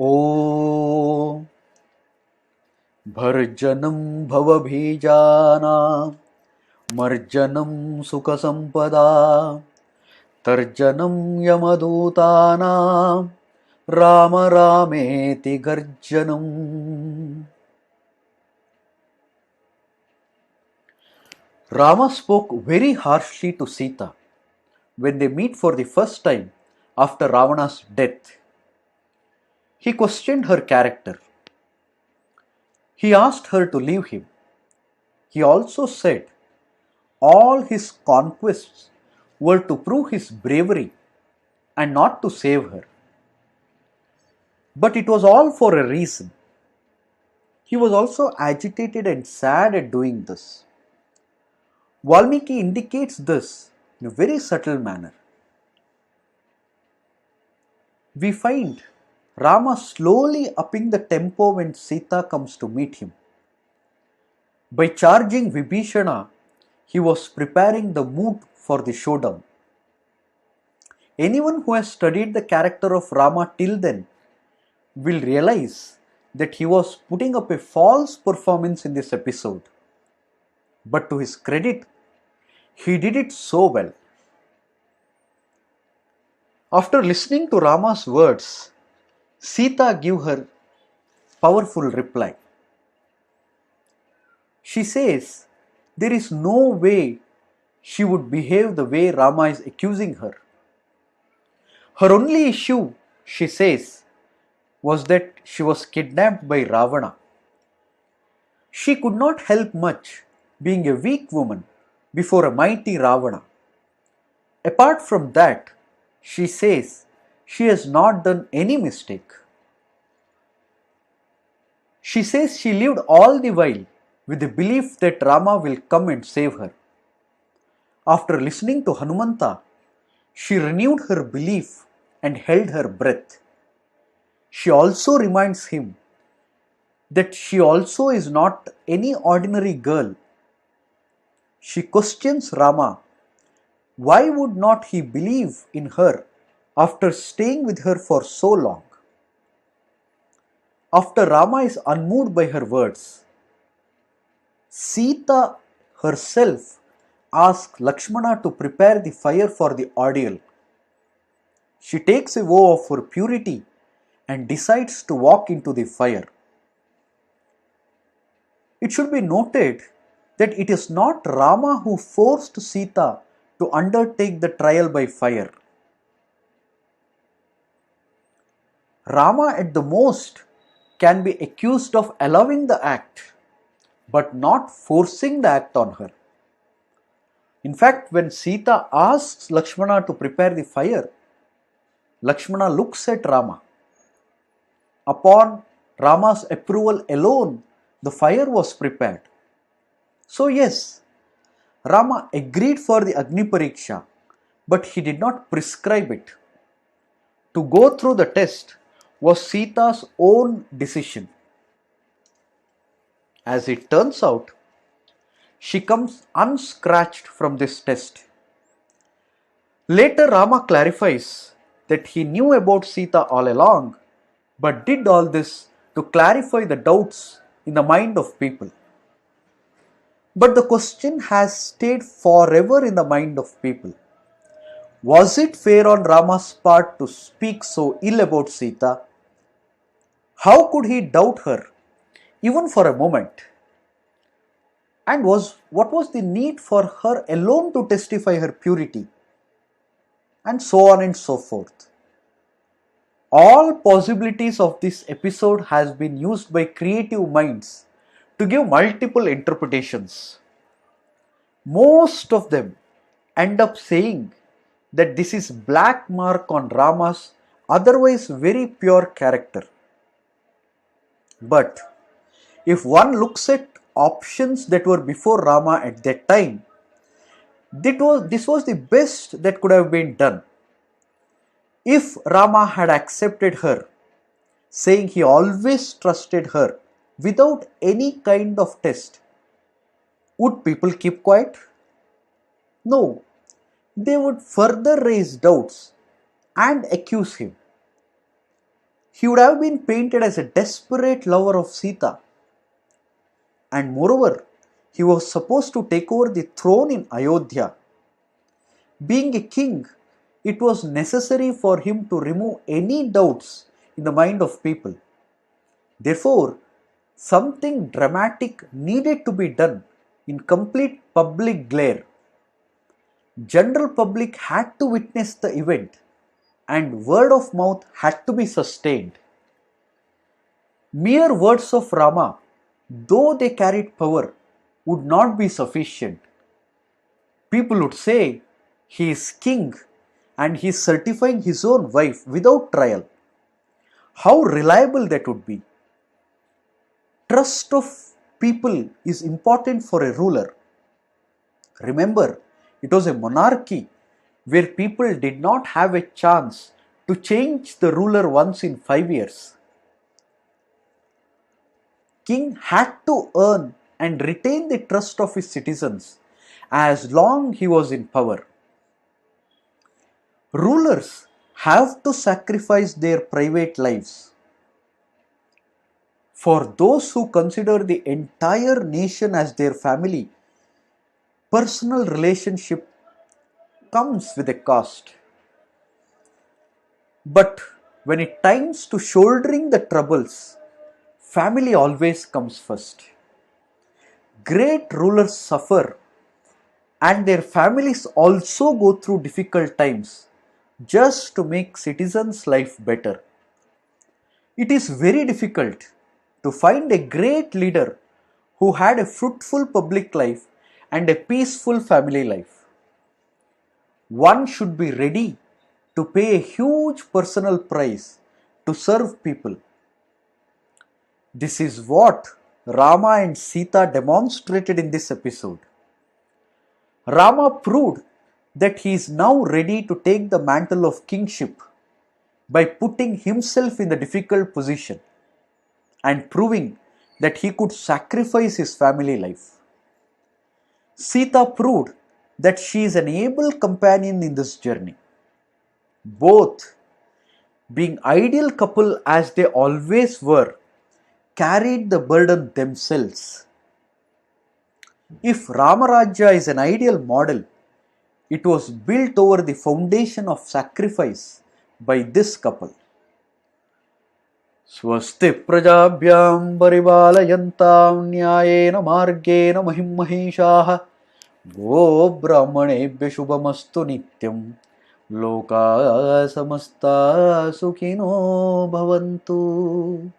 ॐ भर्जनं भवबीजानां मर्जनं सुखसम्पदा तर्जनं यमदूतानां राम रामेति गर्जनम्. Rama spoke very harshly to Sita when they meet for the first time after Ravana's death. He questioned her character. He asked her to leave him. He also said all his conquests were to prove his bravery and not to save her. But it was all for a reason. He was also agitated and sad at doing this. Valmiki indicates this in a very subtle manner. We find Rama slowly upping the tempo when Sita comes to meet him. By charging Vibhishana, he was preparing the mood for the showdown. Anyone who has studied the character of Rama till then will realize that he was putting up a false performance in this episode. But to his credit, he did it so well. After listening to Rama's words, Sita gave her powerful reply. She says there is no way she would behave the way Rama is accusing her. Her only issue, she says, was that she was kidnapped by Ravana. She could not help much being a weak woman before a mighty Ravana. Apart from that, she says she has not done any mistake. She says she lived all the while with the belief that Rama will come and save her. After listening to Hanumanta, she renewed her belief and held her breath. She also reminds him that she also is not any ordinary girl. She questions Rama. Why would not he believe in her after staying with her for so long? After Rama is unmoved by her words, Sita herself asks Lakshmana to prepare the fire for the ordeal. She takes a vow of her purity and decides to walk into the fire. It should be noted that it is not Rama who forced Sita to undertake the trial by fire. Rama at the most can be accused of allowing the act, but not forcing the act on her. In fact, when Sita asks Lakshmana to prepare the fire, Lakshmana looks at Rama. Upon Rama's approval alone, the fire was prepared. So yes, Rama agreed for the Agni Pariksha, but he did not prescribe it. To go through the test was Sita's own decision. As it turns out, she comes unscratched from this test. Later, Rama clarifies that he knew about Sita all along, but did all this to clarify the doubts in the mind of people. But the question has stayed forever in the mind of people. Was it fair on Rama's part to speak so ill about Sita? How could he doubt her, even for a moment? And what was the need for her alone to testify her purity? And so on and so forth. All possibilities of this episode has been used by creative minds to give multiple interpretations. Most of them end up saying that this is black mark on Rama's otherwise very pure character. But if one looks at options that were before Rama at that time, this was the best that could have been done. If Rama had accepted her, saying he always trusted her without any kind of test, would people keep quiet? No, they would further raise doubts and accuse him. he would have been painted as a desperate lover of Sita. And moreover, he was supposed to take over the throne in Ayodhya. Being a king, it was necessary for him to remove any doubts in the mind of people. Therefore, something dramatic needed to be done in complete public glare. General public had to witness the event and word of mouth had to be sustained. Mere words of Rama, though they carried power, would not be sufficient. People would say, he is king and he is certifying his own wife without trial. How reliable that would be. Trust of people is important for a ruler. Remember, it was a monarchy where people did not have a chance to change the ruler once in 5 years. King had to earn and retain the trust of his citizens as long he was in power. Rulers have to sacrifice their private lives. For those who consider the entire nation as their family, personal relationship comes with a cost. But when it comes to shouldering the troubles, family always comes first. Great rulers suffer and their families also go through difficult times just to make citizens' life better. It is very difficult to find a great leader who had a fruitful public life and a peaceful family life. One should be ready to pay a huge personal price to serve people. This is what Rama and Sita demonstrated in this episode. Rama proved that he is now ready to take the mantle of kingship by putting himself in the difficult position and proving that he could sacrifice his family life. Sita proved that she is an able companion in this journey. Both, being ideal couple as they always were, carried the burden themselves. If Ramarajya is an ideal model, it was built over the foundation of sacrifice by this couple. Swasti prajabhyam paribalayantam nyayena margena mahim mahishaha go brahmanebhya shubhamastu nityam loka samasta sukhino bhavantu.